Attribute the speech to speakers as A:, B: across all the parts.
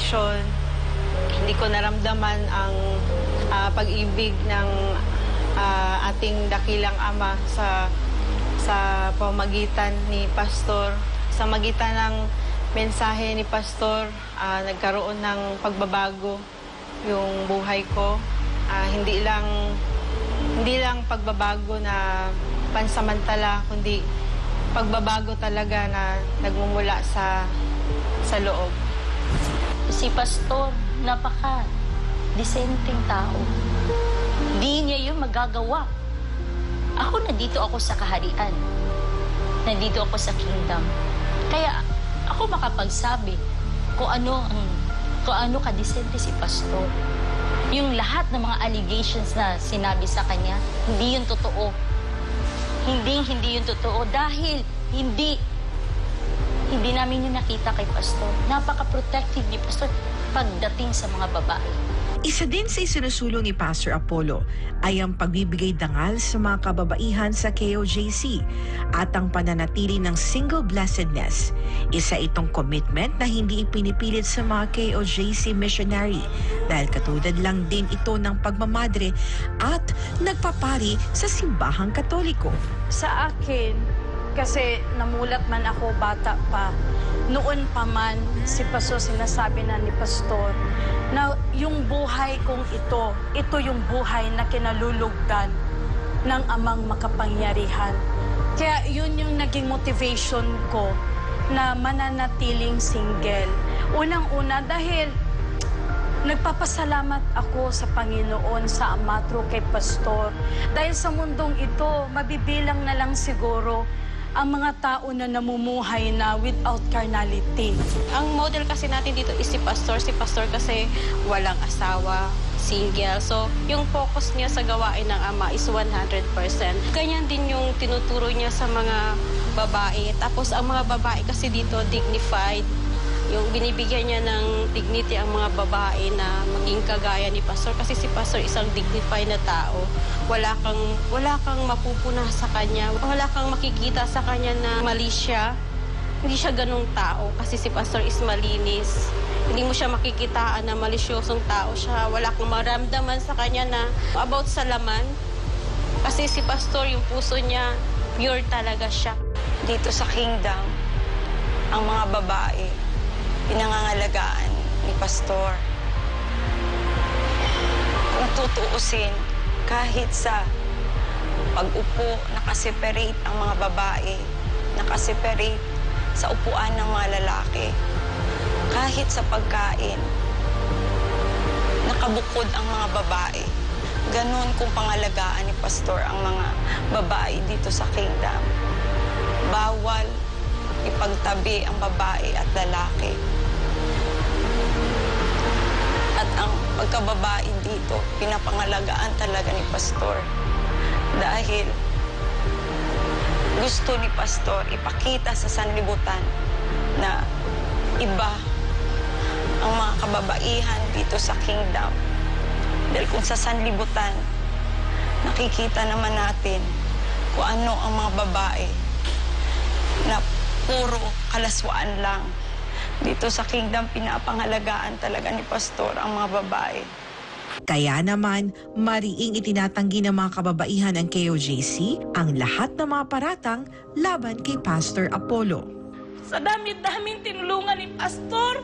A: relasyon. Hindi ko naramdaman ang pag-ibig ng ating dakilang Ama sa pamagitan ni Pastor. Sa magitan ng mensahe ni Pastor, nagkaroon ng pagbabago yung buhay ko. Hindi lang pagbabago na pansamantala, kundi pagbabago talaga na nagmumula sa loob.
B: Si Pastor, napaka-disenteng tao. Di niya yun magagawa. Nandito ako sa kaharian. Nandito ako sa kingdom. Kaya ako makapagsabi kung ano kadisente si Pastor. Yung lahat ng mga allegations na sinabi sa kanya, hindi yun totoo. Hindi yun totoo dahil hindi namin yung nakita kay Pastor. Napaka-protective ni Pastor pagdating sa mga babae.
C: Isa din sa isinusulong ni Pastor Apollo ay ang pagbibigay dangal sa mga kababaihan sa KOJC at ang pananatili ng single blessedness. Isa itong commitment na hindi ipinipilit sa mga KOJC missionary dahil katulad lang din ito ng pagmamadre at nagpapari sa simbahang Katoliko.
D: Sa akin, kasi namulat man ako bata pa, noon pa man si Pastor, sinasabi na ni Pastor na yung buhay kong ito yung buhay na kinalulugdan ng Amang makapangyarihan. Kaya yun yung naging motivation ko na mananatiling single. Unang-una dahil nagpapasalamat ako sa Panginoon, sa Ama through kay Pastor. Dahil sa mundong ito, mabibilang na lang siguro ang mga tao na namumuhay na without carnality.
E: Ang model kasi natin dito is si Pastor. Si Pastor kasi walang asawa, single. So, yung focus niya sa gawain ng Ama is 100%. Ganyan din yung tinuturo niya sa mga babae. Tapos, ang mga babae kasi dito dignified. Yung binibigyan niya ng dignity ang mga babae na maging kagaya ni Pastor. Kasi si Pastor isang dignified na tao. Wala kang mapupuna sa kanya. Wala kang makikita sa kanya na mali siya. Hindi siya ganung tao kasi si Pastor is malinis. Hindi mo siya makikitaan na malisyosong tao siya. Wala kang maramdaman sa kanya na about sa laman. Kasi si Pastor, yung puso niya, pure talaga siya.
A: Dito sa kingdom, ang mga babae, pinangangalagaan ni Pastor. Kung tutuusin, kahit sa pag-upo, nakaseparate ang mga babae, nakaseparate sa upuan ng mga lalaki. Kahit sa pagkain, nakabukod ang mga babae. Ganon kung pangalagaan ni Pastor ang mga babae dito sa kingdom. Bawal ipagtabi ang babae at lalaki. At ang pagkababae dito, pinapangalagaan talaga ni Pastor. Dahil gusto ni Pastor ipakita sa sanlibutan na iba ang mga kababaihan dito sa kingdom. Dahil kung sa sanlibutan, nakikita naman natin kung ano ang mga babae na puro kalaswaan lang. Dito sa kingdom, pinapangalagaan talaga ni Pastor ang mga babae.
C: Kaya naman, mariing itinatanggi ng mga kababaihan ng KOJC ang lahat ng mga paratang laban kay Pastor Apollo.
D: Sa dami-daming tinulungan ni Pastor,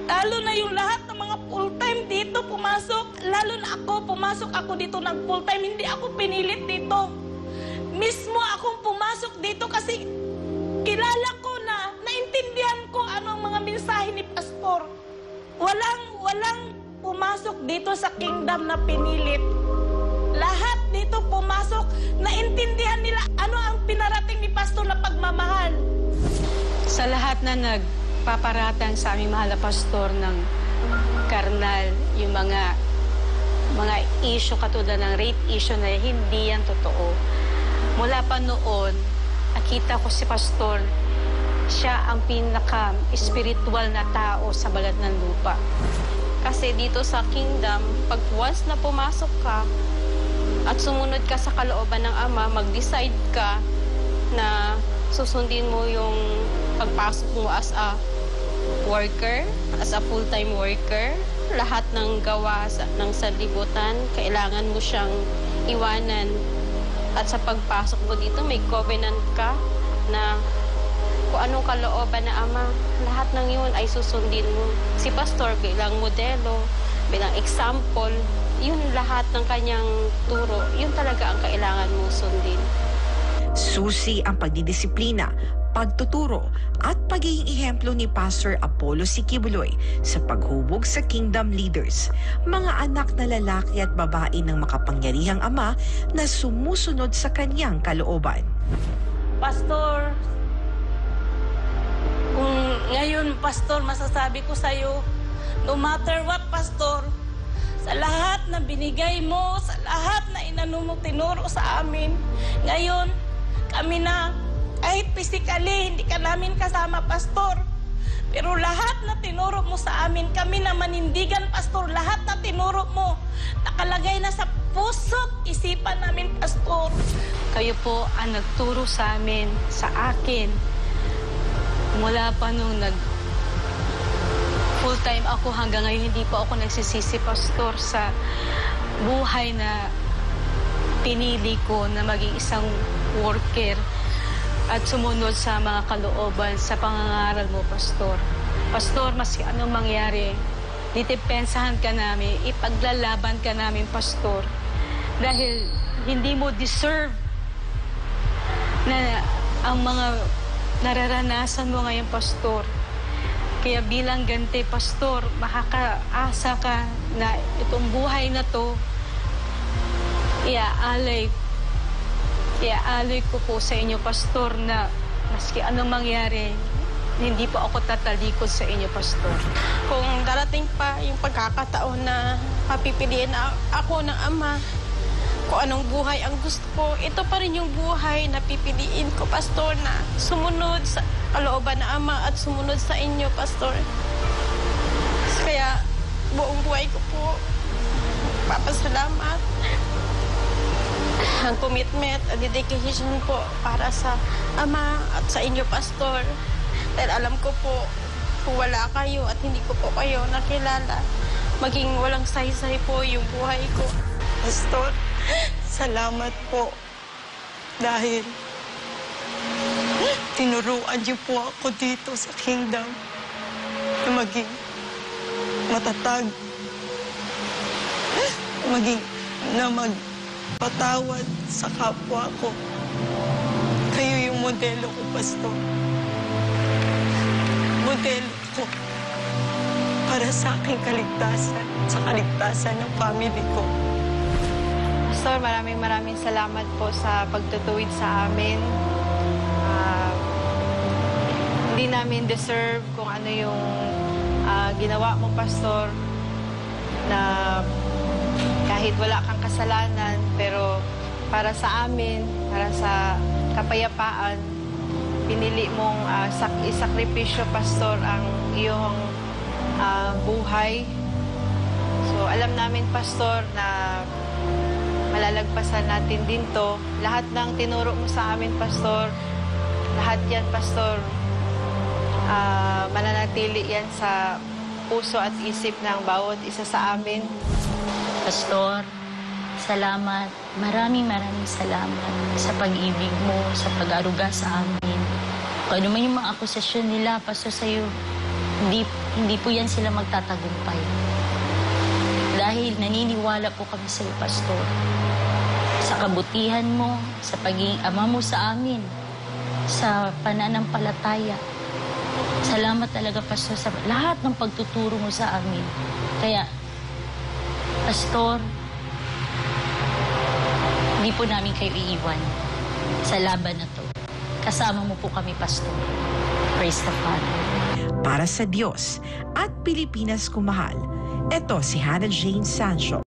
D: lalo na yung lahat ng mga full-time dito pumasok, lalo na pumasok ako dito ng full-time, hindi ako pinilit dito. Mismo akong pumasok dito kasi kilala ko na, naintindihan ko ano ang mga mensahe ni Pastor. Walang pumasok dito sa kingdom na pinilit. Lahat dito pumasok, naintindihan nila ano ang pinarating ni Pastor na pagmamahal.
A: Sa lahat na nagpaparatang sa aming mahal na Pastor ng karnal, yung mga issue katulad ng rape issue na hindi yan totoo. Mula pa noon, nakita ko si Pastor, siya ang pinaka-spiritual na tao sa balat ng lupa. Kasi dito sa kingdom, pag once na pumasok ka at sumunod ka sa kalooban ng Ama, mag-decide ka na susundin mo yung pagpasok mo as a
E: worker, as a full-time worker. Lahat ng gawa ng sanlibutan, kailangan mo siyang iwanan. At sa pagpasok mo dito, may covenant ka na kung anong kalooban na Ama, lahat ng yun ay susundin mo. Si Pastor bilang modelo, bilang example, yun lahat ng kanyang turo, yun talaga ang kailangan mo sundin.
C: Susi ang pagdidisiplina, pagtuturo at pagiging ehemplo ni Pastor Apollo Sikibuloy sa paghubog sa kingdom leaders, mga anak na lalaki at babae ng makapangyarihang Ama na sumusunod sa kanyang kalooban.
D: Pastor, ngayon, Pastor, masasabi ko sa'yo, no matter what, Pastor, sa lahat na binigay mo, sa lahat na inano mo, tinuro sa amin, ngayon, kami na, kahit physically, hindi ka namin kasama, Pastor, pero lahat na tinuro mo sa amin, kami na manindigan, Pastor, lahat na tinuro mo, nakalagay na sa puso't isipan namin, Pastor.
A: Kayo po ang nagturo sa amin, sa akin. Mula pa nung full-time ako hanggang ngayon, hindi pa ako nagsisisi, Pastor, sa buhay na pinili ko na maging isang worker at sumunod sa mga kalooban sa pangangaral mo, Pastor. Pastor, maski anong mangyari, ditepensahan ka namin, ipaglalaban ka namin, Pastor. Dahil hindi mo deserve na ang mga nararanasan mo ngayon, Pastor. Kaya bilang ganti, Pastor, makakaasa ka na itong buhay na to, iaalay ko po sa inyo, Pastor, na maski anong mangyari, hindi po ako tatalikod sa inyo, Pastor.
E: Kung darating pa yung pagkakataon na papipiliin ako ng Ama, kung anong buhay ang gusto ko, ito pa rin yung buhay na pipiliin ko, Pastor, na sumunod sa kalooban ng Ama at sumunod sa inyo, Pastor. Kaya buong buhay ko po, papasalamat. Ang commitment, ang dedication po para sa Ama at sa inyo, Pastor. Dahil alam ko po, kung wala kayo at hindi ko po kayo nakilala, maging walang saysay po yung buhay ko.
F: Pastor, salamat po dahil tinuruan niyo po ako dito sa kingdom na maging matatag, magpatawad sa kapwa ko. Kayo yung modelo ko, Pastor. Modelo ko para sa aking kaligtasan, sa kaligtasan ng family ko.
G: Pastor, maraming salamat po sa pagtutuwid sa amin. Hindi namin deserve kung ano yung ginawa mo, Pastor, na kahit wala kang kasalanan, pero para sa amin, para sa kapayapaan, pinili mong isakripisyo, Pastor, ang iyong buhay. So, alam namin, Pastor, na malalagpasan natin din to. Lahat ng tinuro mo sa amin, Pastor, lahat yan, Pastor, mananatili yan sa puso at isip ng bawat isa sa amin.
B: Pastor, salamat. Maraming salamat sa pag-ibig mo, sa pag-aruga sa amin. Kung ano man yung mga akusasyon nila, Pastor, sa'yo, hindi po yan sila magtatagumpay. Dahil naniniwala po kami sa'yo, Pastor. Sa kabutihan mo, sa pagiging Ama mo sa amin, sa pananampalataya. Salamat talaga, Pastor, sa lahat ng pagtuturo mo sa amin. Kaya, Pastor, hindi po namin kayo iiwan sa laban na to. Kasama mo po kami, Pastor. Praise the Father.
C: Para sa Diyos at Pilipinas kumahal, ito si Hannah Jane Sancho.